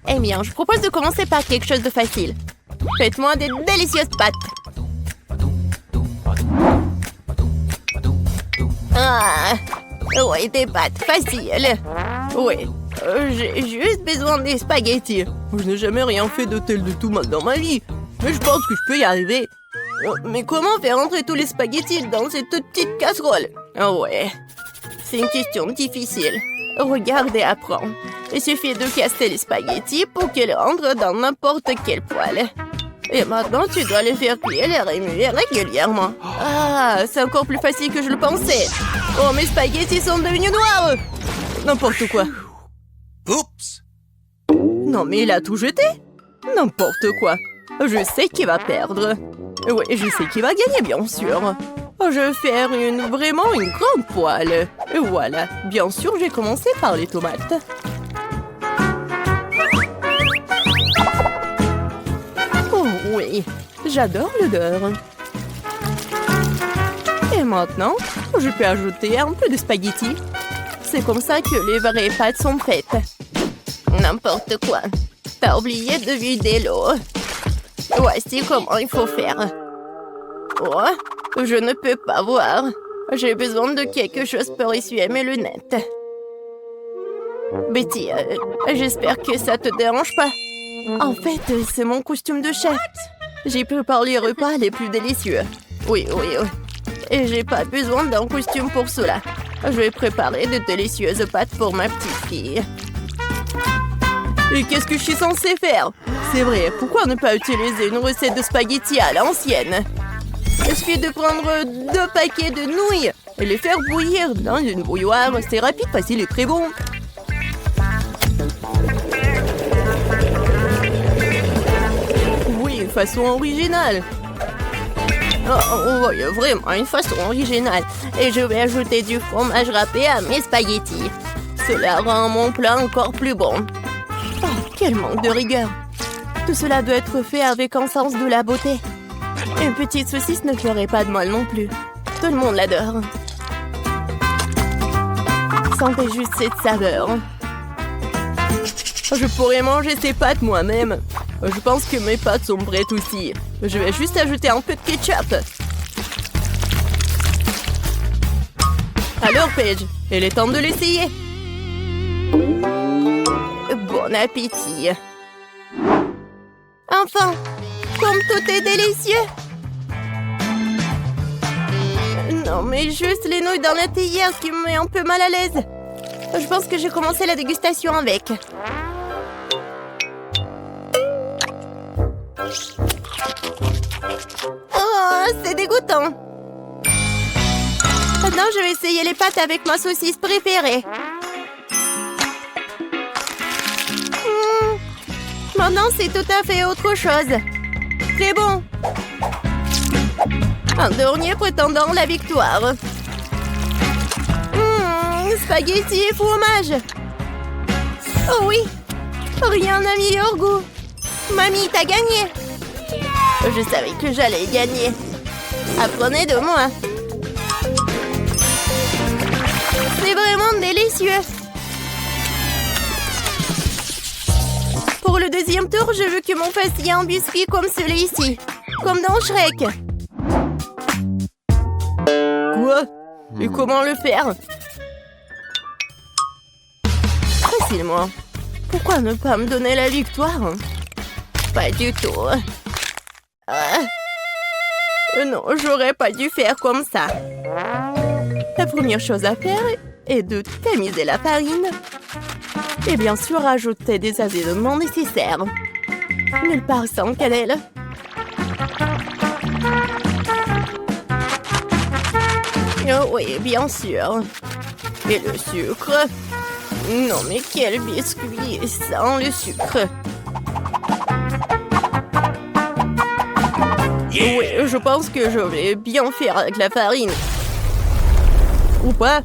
Eh bien, je propose de commencer par quelque chose de facile. Faites-moi des délicieuses pâtes. Ah, ouais, des pâtes faciles. Ouais, j'ai juste besoin des spaghettis. Je n'ai jamais rien fait de tel de tout mal dans ma vie. Mais je pense que je peux y arriver. Mais comment faire entrer tous les spaghettis dans cette petite casserole? Ah ouais, c'est une question difficile. Regarde et apprends. Il suffit de casser les spaghettis pour qu'ils rentrent dans n'importe quel poêle. Et maintenant, tu dois les faire cuire et les remuer régulièrement. Ah, c'est encore plus facile que je le pensais. Oh, mes spaghettis sont devenus noirs. N'importe quoi. Oups! Non, mais il a tout jeté. N'importe quoi. Je sais qui va perdre. Oui, je sais qui va gagner, bien sûr. Je vais faire vraiment une grande poêle. Et voilà. Bien sûr, j'ai commencé par les tomates. Oh oui, j'adore l'odeur. Et maintenant, je peux ajouter un peu de spaghettis. C'est comme ça que les vraies pâtes sont prêtes. N'importe quoi. T'as oublié de vider l'eau. Voici comment il faut faire. Oh, je ne peux pas voir. J'ai besoin de quelque chose pour essuyer mes lunettes. Betty, j'espère que ça te dérange pas. En fait, c'est mon costume de chef. J'ai préparé les repas les plus délicieux. Oui. Et j'ai pas besoin d'un costume pour cela. Je vais préparer de délicieuses pâtes pour ma petite fille. Et qu'est-ce que je suis censée faire? C'est vrai, pourquoi ne pas utiliser une recette de spaghettis à l'ancienne? Il suffit de prendre 2 paquets de nouilles et les faire bouillir dans une bouilloire. C'est rapide, facile et très bon. Oui, une façon originale. Oh, oui, vraiment une façon originale. Et je vais ajouter du fromage râpé à mes spaghettis. Cela rend mon plat encore plus bon. Oh, quel manque de rigueur. Tout cela doit être fait avec un sens de la beauté. Une petite saucisse ne ferait pas de mal non plus. Tout le monde l'adore. Sentez juste cette saveur. Je pourrais manger ces pâtes moi-même. Je pense que mes pâtes sont prêtes aussi. Je vais juste ajouter un peu de ketchup. Alors, Paige, il est temps de l'essayer. Bon appétit. Enfin, comme tout est délicieux. Non, mais juste les nouilles dans la théière qui me met un peu mal à l'aise. Je pense que j'ai commencé la dégustation avec. Oh, c'est dégoûtant. Maintenant, je vais essayer les pâtes avec ma saucisse préférée. Maintenant, c'est tout à fait autre chose. Très bon. Un dernier prétendant la victoire. Spaghetti et fromage. Oh oui, rien n'a meilleur goût. Mamie, t'as gagné. Je savais que j'allais gagner. Apprenez de moi. C'est vraiment délicieux. Pour le deuxième tour, je veux que mon fasse un biscuit comme celui-ci. Comme dans Shrek. Quoi? Et comment le faire? Facilement. Pourquoi ne pas me donner la victoire? Pas du tout. Non, j'aurais pas dû faire comme ça. La première chose à faire est de tamiser la farine. Et bien sûr, ajouter des assaisonnements nécessaires. Nulle part sans cannelle. Oh oui, bien sûr. Et le sucre. Non, mais quel biscuit sans le sucre. Oui, je pense que je vais bien faire avec la farine. Ou pas?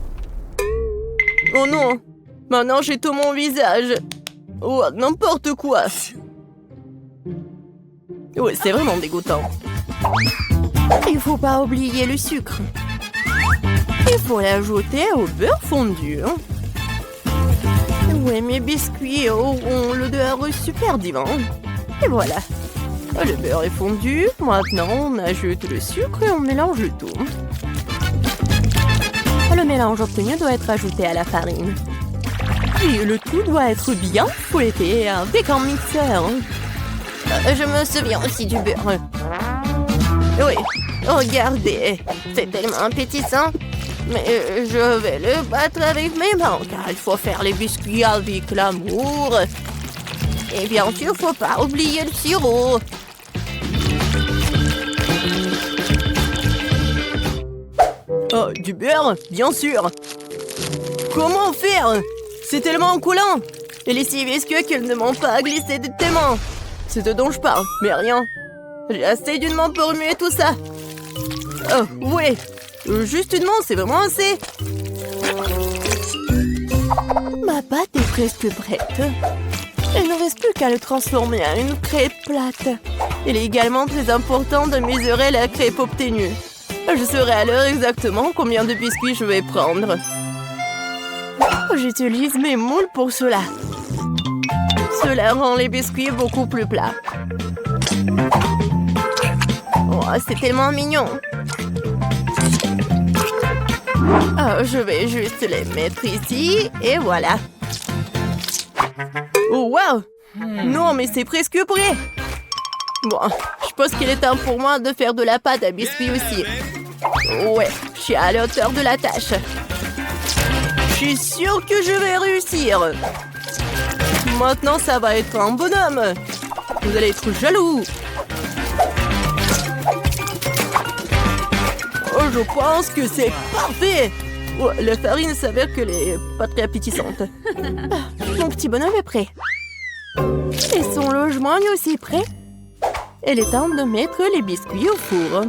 Oh non! Maintenant, j'ai tout mon visage. Oh, n'importe quoi. Oui, c'est vraiment dégoûtant. Il faut pas oublier le sucre. Il faut l'ajouter au beurre fondu. Oui, mes biscuits auront l'odeur super divin. Et voilà. Le beurre est fondu. Maintenant, on ajoute le sucre et on mélange le tout. Le mélange obtenu doit être ajouté à la farine. Puis le tout doit être bien fouetté avec un mixeur. Je me souviens aussi du beurre. Oui, regardez, c'est tellement appétissant. Mais je vais le battre avec mes mains, car il faut faire les biscuits avec l'amour. Et bien sûr, faut pas oublier le sirop. Oh, du beurre, bien sûr. Comment faire? C'est tellement coulant. Et les si visqueux qu'ils ne m'ont pas glissé de tes mains. C'est ce dont je parle, mais rien. J'ai assez d'une main pour remuer tout ça. Oh, oui. Juste une main, c'est vraiment assez. Ma pâte est presque prête. Il ne reste plus qu'à le transformer en une crêpe plate. Il est également très important de mesurer la crêpe obtenue. Je saurai alors exactement combien de biscuits je vais prendre. J'utilise mes moules pour cela. Cela rend les biscuits beaucoup plus plats. Oh, c'est tellement mignon. Oh, je vais juste les mettre ici et voilà. Oh, wow! Non, mais c'est presque prêt. Bon, je pense qu'il est temps pour moi de faire de la pâte à biscuits aussi. Ouais, je suis à la hauteur de la tâche. Je suis sûre que je vais réussir. Maintenant, ça va être un bonhomme. Vous allez être jaloux. Oh, je pense que c'est parfait. Oh, la farine s'avère qu'elle est pas très appétissante. Mon petit bonhomme est prêt. Et son logement est aussi prêt. Il est temps de mettre les biscuits au four.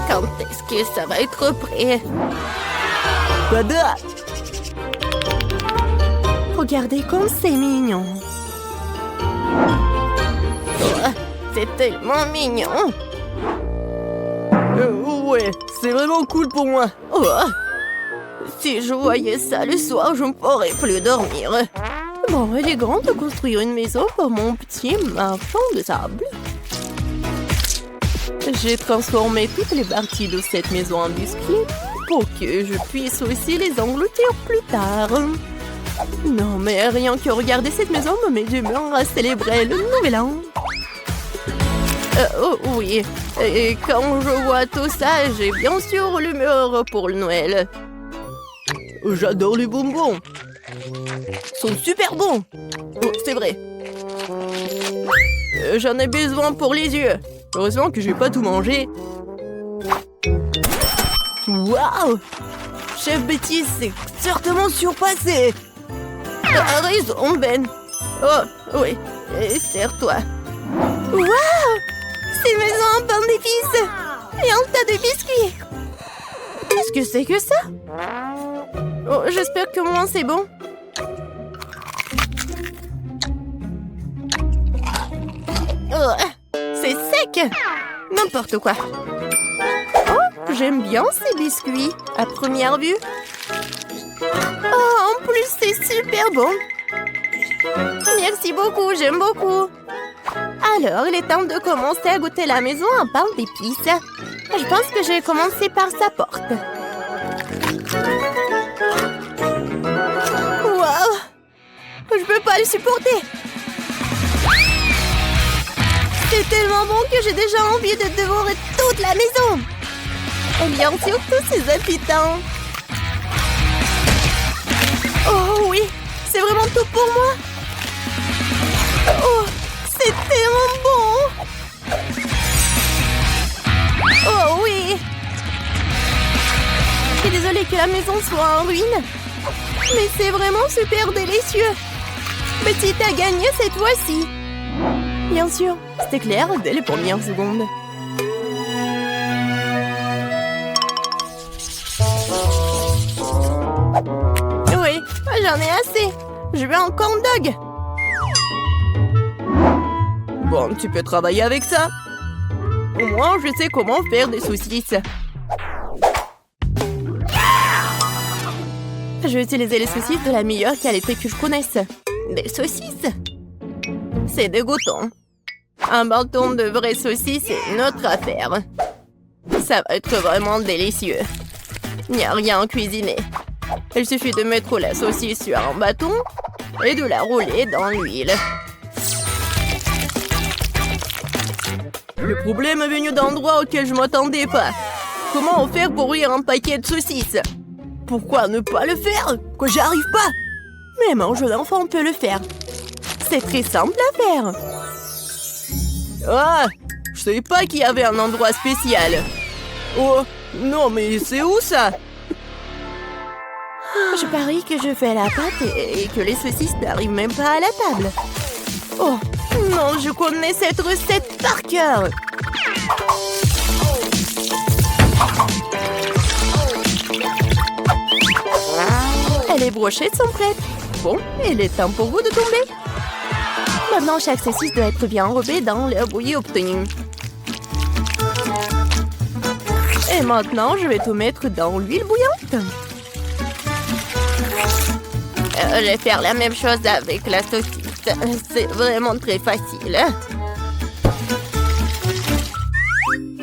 Quand est-ce que ça va être prêt? Tada! Regardez comme c'est mignon. Oh, c'est tellement mignon. Ouais, c'est vraiment cool pour moi. Oh, si je voyais ça le soir, je ne pourrais plus dormir. Bon, il est grand de construire une maison pour mon petit marchand de sable. J'ai transformé toutes les parties de cette maison en biscuits pour que je puisse aussi les engloutir plus tard. Non, mais rien que regarder cette maison me met d'humeur à célébrer le nouvel an. Oh oui, et quand je vois tout ça, j'ai bien sûr l'humeur pour le Noël. J'adore les bonbons. Ils sont super bons. Oh, c'est vrai. J'en ai besoin pour les yeux. Heureusement que je vais pas tout manger. Waouh! Chef Betty s'est certainement surpassé. T'as raison, Ben. Oh, oui. Et serre-toi. Waouh! C'est maison en pain d'épices. Et un tas de biscuits. Qu'est-ce que c'est que ça? Oh, j'espère que moi c'est bon. Oh, c'est sec. N'importe quoi. Oh, j'aime bien ces biscuits à première vue. Oh, en plus c'est super bon. Merci beaucoup, j'aime beaucoup. Alors, il est temps de commencer à goûter la maison en pain d'épices. Je pense que je vais commencer par sa porte. Wow! Je peux pas le supporter. C'est tellement bon que j'ai déjà envie de dévorer toute la maison. Et bien sûr, tous ces habitants. Oh oui, c'est vraiment tout pour moi. Oh, c'est tellement bon. Oh oui. Je suis désolée que la maison soit en ruine. Mais c'est vraiment super délicieux. Betty, t'as gagné cette fois-ci. Bien sûr, c'était clair dès les premières secondes. Oui, j'en ai assez. Je veux un corn dog. Bon, tu peux travailler avec ça. Au moins, je sais comment faire des saucisses. Je vais utiliser les saucisses de la meilleure qualité que je connaisse. Des saucisses? C'est dégoûtant. Un bâton de vraies saucisses est une autre affaire. Ça va être vraiment délicieux. Il n'y a rien à cuisiner. Il suffit de mettre la saucisse sur un bâton et de la rouler dans l'huile. Le problème est venu d'endroits auxquels je ne m'attendais pas. Comment faire pour ouvrir un paquet de saucisses? Pourquoi ne pas le faire? Que j'y arrive pas? Mais mon jeune enfant peut le faire. C'est très simple à faire. Ah, je savais pas qu'il y avait un endroit spécial. Oh, non mais c'est où ça? Je parie que je fais la pâte et que les saucisses n'arrivent même pas à la table. Oh, non, je connais cette recette par cœur. Les brochettes sont prêtes. Bon, il est temps pour vous de tomber. Maintenant, chaque saucisse doit être bien enrobée dans l'air bouilli obtenu. Et maintenant, je vais tout mettre dans l'huile bouillante. Je vais faire la même chose avec la saucisse. C'est vraiment très facile.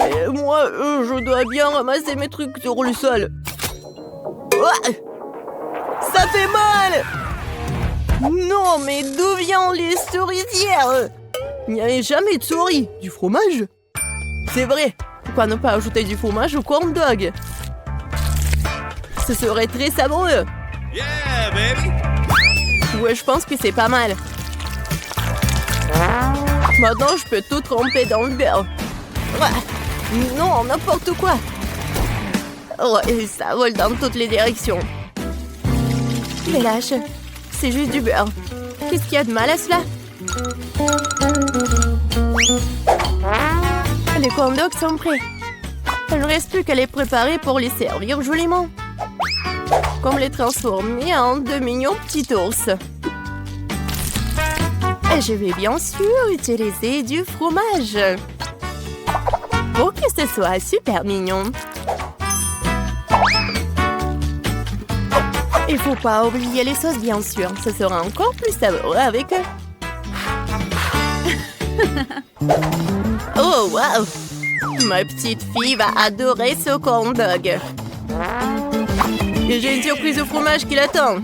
Et moi, je dois bien ramasser mes trucs sur le sol. Oh, ça fait mal! Non, mais d'où viennent les souricières? Il n'y avait jamais de souris. Du fromage? C'est vrai. Pourquoi ne pas ajouter du fromage au corn dog? Ce serait très savoureux. Yeah, baby! Ouais, je pense que c'est pas mal. Maintenant, je peux tout tremper dans le beurre. Ouais. Non, n'importe quoi. Ouais, ça vole dans toutes les directions. Mais lâche, c'est juste du beurre. Qu'est-ce qu'il y a de mal à cela? Les corn dogs sont prêts. Il ne reste plus qu'à les préparer pour les servir joliment. Comme les transformer en de mignons petits ours. Et je vais bien sûr utiliser du fromage. Pour que ce soit super mignon. Il faut pas oublier les sauces, bien sûr. Ce sera encore plus savoureux avec eux. Oh, wow! Ma petite fille va adorer ce corn dog. Et j'ai une surprise au fromage qui l'attend.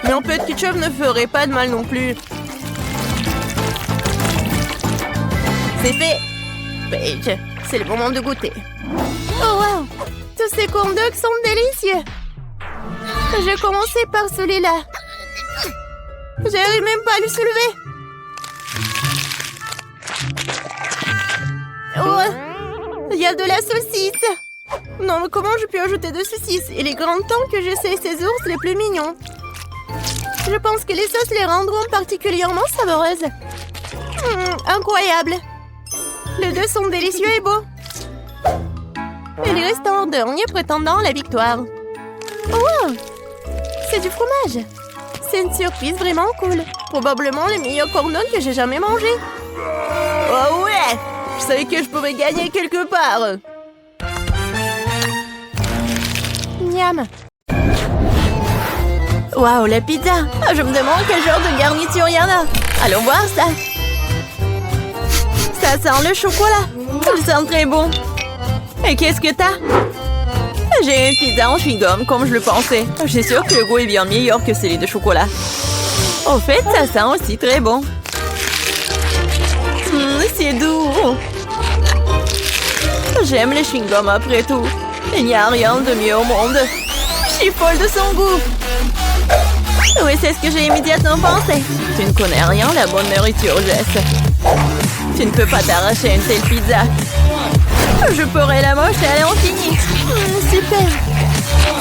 Mais un peu de ketchup ne ferait pas de mal non plus. C'est fait! Paige, c'est le moment de goûter. Oh, wow! Tous ces corn dogs sont délicieux! Je vais commencer par celui-là. J'arrive même pas à le soulever. Oh, il y a de la saucisse. Non, mais comment je peux ajouter de saucisses? Il est grand temps que j'essaie ces ours les plus mignons. Je pense que les sauces les rendront particulièrement savoureuses. Incroyable. Les deux sont délicieux et beaux. Il reste un dernier prétendant à la victoire. Oh, c'est du fromage. C'est une surprise vraiment cool. Probablement le meilleur corn dog que j'ai jamais mangé. Oh ouais! Je savais que je pouvais gagner quelque part. Miam. Waouh, la pizza. Je me demande quel genre de garniture il y en a. Allons voir ça. Ça sent le chocolat. Il sent très bon. Et qu'est-ce que t'as? J'ai une pizza en chewing-gum, comme je le pensais. Je suis sûre que le goût est bien meilleur que celui de chocolat. Au fait, ça sent aussi très bon. C'est doux. J'aime les chewing-gums après tout. Il n'y a rien de mieux au monde. Je suis folle de son goût. Oui, c'est ce que j'ai immédiatement pensé. Tu ne connais rien, la bonne nourriture, Jess. Tu ne peux pas t'arracher une telle pizza. Je pourrais la manger à l'infini. Super.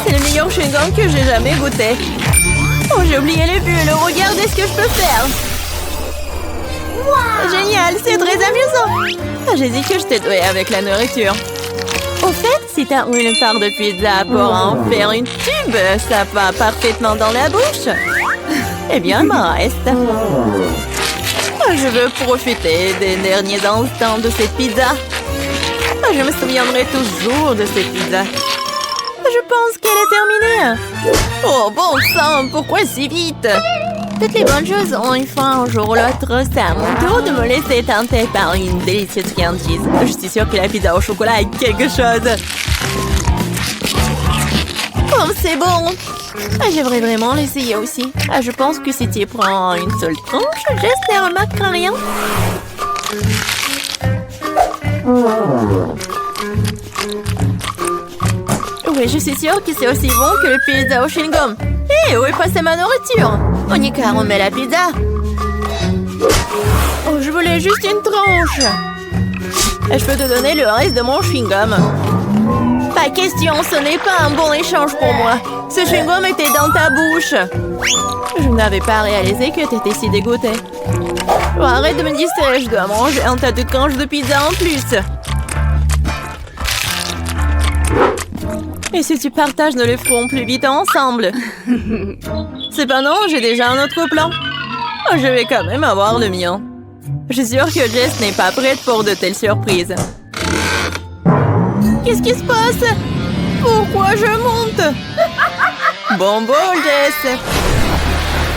C'est le meilleur chewing-gum que j'ai jamais goûté. Oh, j'ai oublié les bulles. Regardez ce que je peux faire. Wow. Génial, c'est très amusant. J'ai dit que je t'ai doué avec la nourriture. Au fait, si t'as une part de pizza pour en faire une tube, ça va parfaitement dans la bouche. Eh bien, il m'en reste. Je veux profiter des derniers instants de cette pizza. Je me souviendrai toujours de cette pizza. Je pense qu'elle terminé. Oh bon sang, pourquoi si vite? Toutes les bonnes choses ont une fin un jour ou l'autre. C'est à mon tour de me laisser tenter par une délicieuse friandise. Je suis sûre que la pizza au chocolat est quelque chose. Oh, c'est bon. J'aimerais vraiment l'essayer aussi. Je pense que si tu prends une seule tranche, Jess ne remarquera rien. Oui, je suis sûre que c'est aussi bon que le pizza au chewing-gum. Hé, où est passée ma nourriture? Monica, remets la pizza. Oh, je voulais juste une tranche. Je peux te donner le reste de mon chewing-gum. Pas question, ce n'est pas un bon échange pour moi. Ce chewing-gum était dans ta bouche. Je n'avais pas réalisé que tu étais si dégoûtée. Oh, arrête de me distraire, je dois manger un tas de tranches de pizza en plus. Et si tu partages, nous le ferons plus vite ensemble. Cependant, j'ai déjà un autre plan. Oh, je vais quand même avoir le mien. Je suis sûre que Jess n'est pas prête pour de telles surprises. Qu'est-ce qui se passe? Pourquoi je monte? Bon bol, Jess.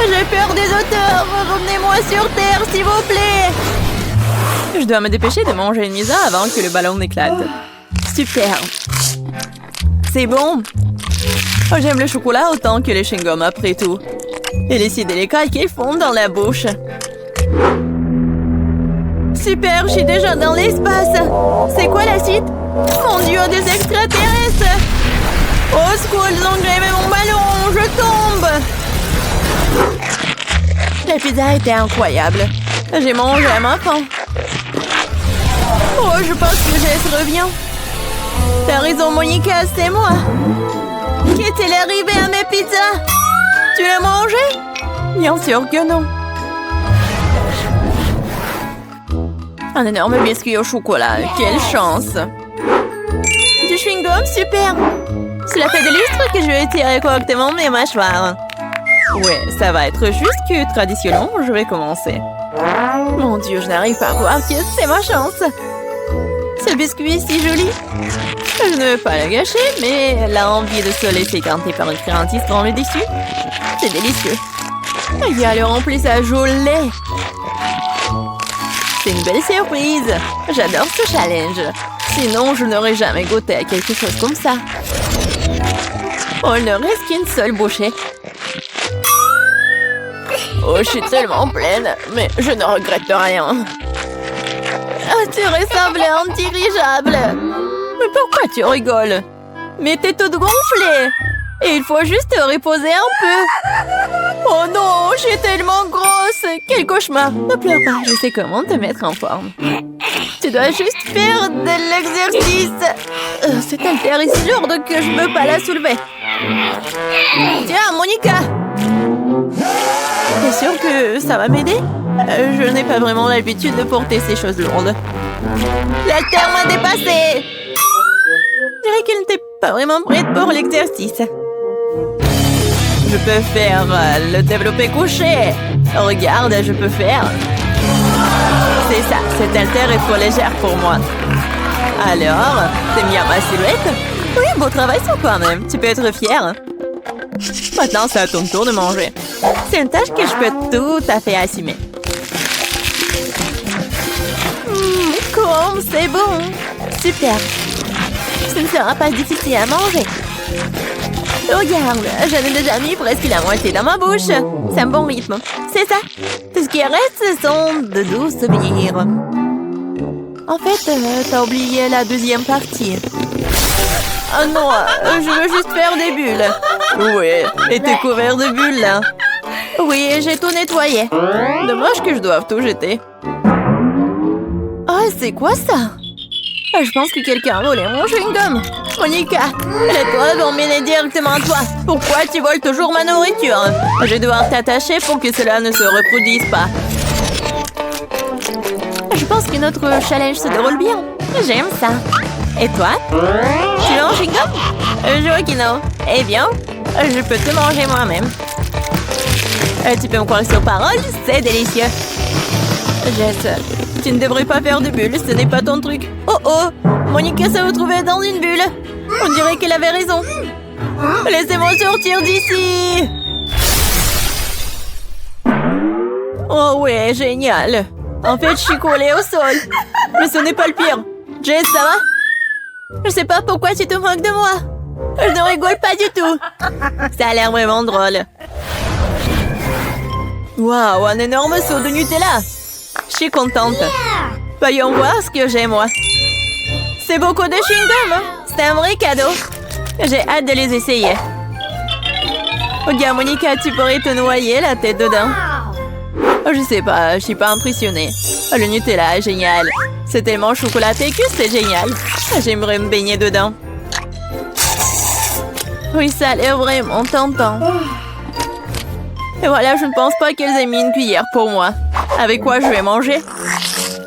J'ai peur des auteurs. Revenez-moi sur Terre, s'il vous plaît. Je dois me dépêcher de manger une pizza avant que le ballon n'éclate. Super. C'est bon. Oh, j'aime le chocolat autant que les chewing-gums après tout. Et les si délicats qu'ils font dans la bouche. Super, je suis déjà dans l'espace. C'est quoi la suite? Mon Dieu, des extraterrestres! Au secours, ils ont grévé mon ballon! Je tombe! La pizza était incroyable. J'ai mangé à ma faim. Oh, je pense que Jess revient. T'as raison, Monica, c'est moi. Qu'est-il arrivé à mes pizzas? Tu l'as mangé? Bien sûr que non. Un énorme biscuit au chocolat. Quelle chance! Du chewing-gum, super! Cela fait des lustres que je vais tirer correctement mes mâchoires. Ouais, ça va être juste que traditionnellement, je vais commencer. Mon Dieu, je n'arrive pas à croire que c'est ma chance. Ce biscuit est si joli. Je ne veux pas le gâcher, mais l'envie de se laisser tenter par une friandise dans le dessus, c'est délicieux. Il y a le remplissage au lait. C'est une belle surprise. J'adore ce challenge. Sinon, je n'aurais jamais goûté à quelque chose comme ça. Oh, il ne reste qu'une seule bouchée. Oh, je suis tellement pleine, mais je ne regrette rien. Ah, tu ressembles à un dirigeable. Mais pourquoi tu rigoles? Mais t'es toute gonflée. Et il faut juste te reposer un peu. Oh non, je suis tellement grosse. Quel cauchemar. Ne pleure pas, je sais comment te mettre en forme. Tu dois juste faire de l'exercice. Cette haltère est si lourde que je ne peux pas la soulever. Tiens, Monica. T'es sûre que ça va m'aider? Je n'ai pas vraiment l'habitude de porter ces choses lourdes. L'haltère m'a dépassée. Je dirais qu'elle n'était pas vraiment prête pour l'exercice. Je peux faire le développé couché. Regarde, je peux faire. C'est ça, cette haltère est trop légère pour moi. Alors, t'aimes bien ma silhouette? Oui, beau travail sur toi-même. Tu peux être fière. Maintenant, c'est à ton tour de manger. C'est une tâche que je peux tout à fait assumer. Comme c'est bon. Super. Ce ne sera pas difficile à manger. Regarde, j'en ai déjà mis presque la moitié dans ma bouche. C'est un bon rythme. C'est ça. Tout ce qui reste, ce sont de doux souvenirs. En fait, t'as oublié la deuxième partie. Oh non, je veux juste faire des bulles. Oui, et t'es couvert de bulles, là. Oui, j'ai tout nettoyé. Dommage que je doive tout jeter. Oh, c'est quoi ça? Je pense que quelqu'un a volé mon chewing-gum. Monica, les toiles vont m'aider directement à toi. Pourquoi tu voles toujours ma nourriture? Je vais devoir t'attacher pour que cela ne se reproduise pas. Je pense que notre challenge se déroule bien. J'aime ça. Et toi? Tu veux un chewing-gum? Je vois que non. Eh bien, je peux te manger moi-même. Tu peux me croire sur parole, c'est délicieux. Jess, tu ne devrais pas faire de bulles, ce n'est pas ton truc. Oh oh, Monica s'est retrouvée dans une bulle. On dirait qu'elle avait raison. Laissez-moi sortir d'ici! Oh ouais, génial! En fait, je suis collée au sol. Mais ce n'est pas le pire. Jess, ça va? Je sais pas pourquoi tu te moques de moi. Je ne rigole pas du tout. Ça a l'air vraiment drôle. Waouh, un énorme seau de Nutella. Je suis contente. Voyons voir ce que j'ai, moi. C'est beaucoup de chewing-gum, hein? C'est un vrai cadeau. J'ai hâte de les essayer. Regarde, Monica, tu pourrais te noyer la tête dedans. Oh, je sais pas, je suis pas impressionnée. Oh, le Nutella est génial. C'est tellement chocolaté que c'est génial. J'aimerais me baigner dedans. Oui, ça a l'air vraiment tentant. Et voilà, je ne pense pas qu'elles aient mis une cuillère pour moi. Avec quoi je vais manger?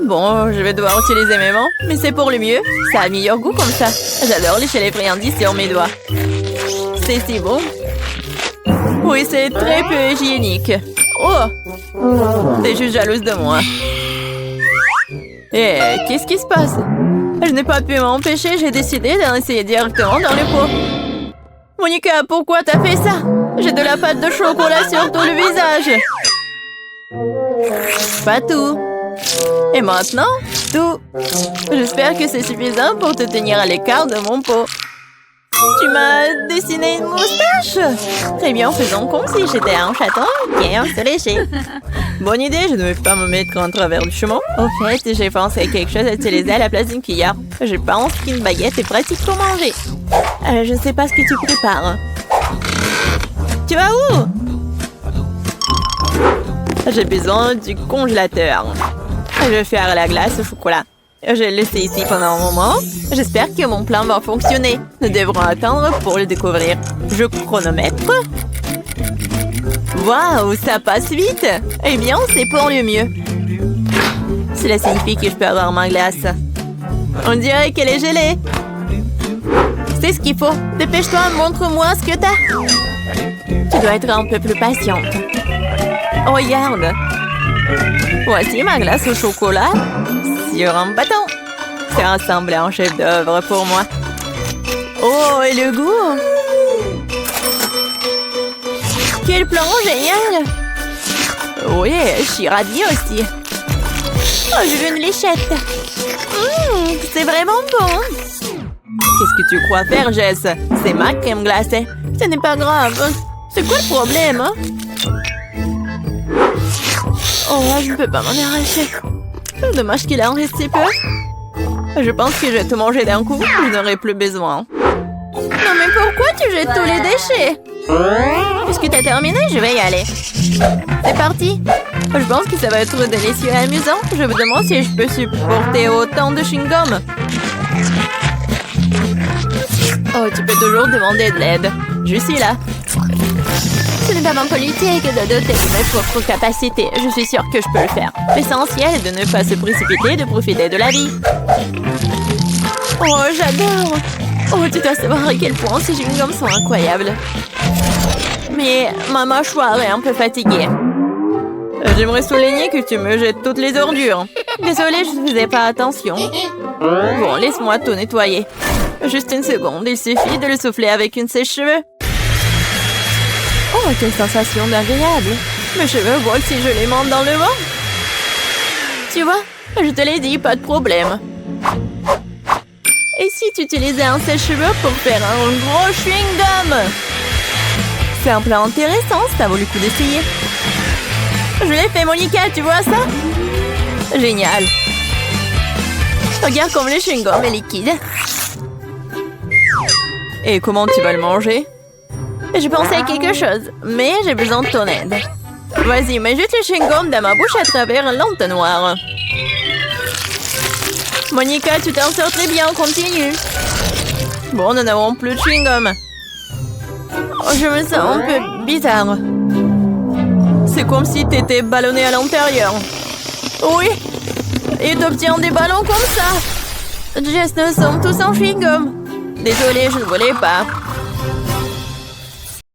Bon, je vais devoir utiliser mes mains, mais c'est pour le mieux. Ça a meilleur goût comme ça. J'adore lécher les friandises sur mes doigts. C'est si bon. Oui, c'est très peu hygiénique. Oh! T'es juste jalouse de moi. Eh, qu'est-ce qui se passe? Je n'ai pas pu m'empêcher, j'ai décidé d'en essayer directement dans le pot. Monica, pourquoi t'as fait ça? J'ai de la pâte de chocolat sur tout le visage. Pas tout. Et maintenant, tout. J'espère que c'est suffisant pour te tenir à l'écart de mon pot. Tu m'as dessiné une moustache? Très bien, faisons comme si j'étais un chaton bien se lécher. Bonne idée, je ne vais pas me mettre en travers du chemin. Au fait, j'ai pensé à quelque chose à utiliser à la place d'une cuillère. Je pense qu'une baguette est pratique pour manger. Je ne sais pas ce que tu prépares. Tu vas où? J'ai besoin du congélateur. Je vais faire la glace au chocolat. Je l'ai laissé ici pendant un moment. J'espère que mon plan va fonctionner. Nous devrons attendre pour le découvrir. Je chronomètre. Waouh, ça passe vite. Eh bien, c'est pour le mieux. Cela signifie que je peux avoir ma glace. On dirait qu'elle est gelée. C'est ce qu'il faut. Dépêche-toi, montre-moi ce que t'as. Tu dois être un peu plus patiente. Oh, regarde. Voici ma glace au chocolat sur un bâton. C'est ressemblé à un chef-d'œuvre pour moi. Oh, et le goût! Quel plan génial! Oui, je suis ravie aussi. Oh, je veux une léchette. C'est vraiment bon. Qu'est-ce que tu crois faire, Jess? C'est ma crème glacée. Ce n'est pas grave. C'est quoi le problème, hein? Oh, je ne peux pas m'en arracher. Dommage qu'il en reste si peu. Je pense que je vais tout manger d'un coup. Je n'aurai plus besoin. Non, mais pourquoi tu jettes tous les déchets? Puisque t'as terminé, je vais y aller. C'est parti. Je pense que ça va être délicieux et amusant. Je me demande si je peux supporter autant de chewing-gum. Oh, tu peux toujours demander de l'aide. Je suis là. Ce n'est pas mon politique de doter de mes propres capacités. Je suis sûre que je peux le faire. L'essentiel est de ne pas se précipiter, de profiter de la vie. Oh, j'adore. Oh, tu dois savoir à quel point ces chewing-gums sont incroyables. Mais ma mâchoire est un peu fatiguée. J'aimerais souligner que tu me jettes toutes les ordures. Désolée, je ne faisais pas attention. Bon, laisse-moi tout nettoyer. Juste une seconde, il suffit de le souffler avec une sèche-cheveux. Oh, quelle sensation agréable. Mes cheveux volent si je les monte dans le vent. Tu vois, je te l'ai dit, pas de problème. Et si tu utilisais un sèche-cheveux pour faire un gros chewing-gum? C'est un plan intéressant, ça vaut le coup d'essayer. Je l'ai fait, Monica, tu vois ça? Génial. Regarde comme le chewing-gum est liquide. Et comment tu vas le manger? Je pensais à quelque chose, mais j'ai besoin de ton aide. Vas-y, mets juste le chewing-gum dans ma bouche à travers l'entonnoir. Monica, tu t'en sors très bien, continue. Bon, nous n'avons plus de chewing-gum. Oh, je me sens un peu bizarre. C'est comme si t'étais ballonné à l'intérieur. Oui, et t'obtiens des ballons comme ça. Jess, nous sommes tous en chewing-gum. Désolée, je ne voulais pas.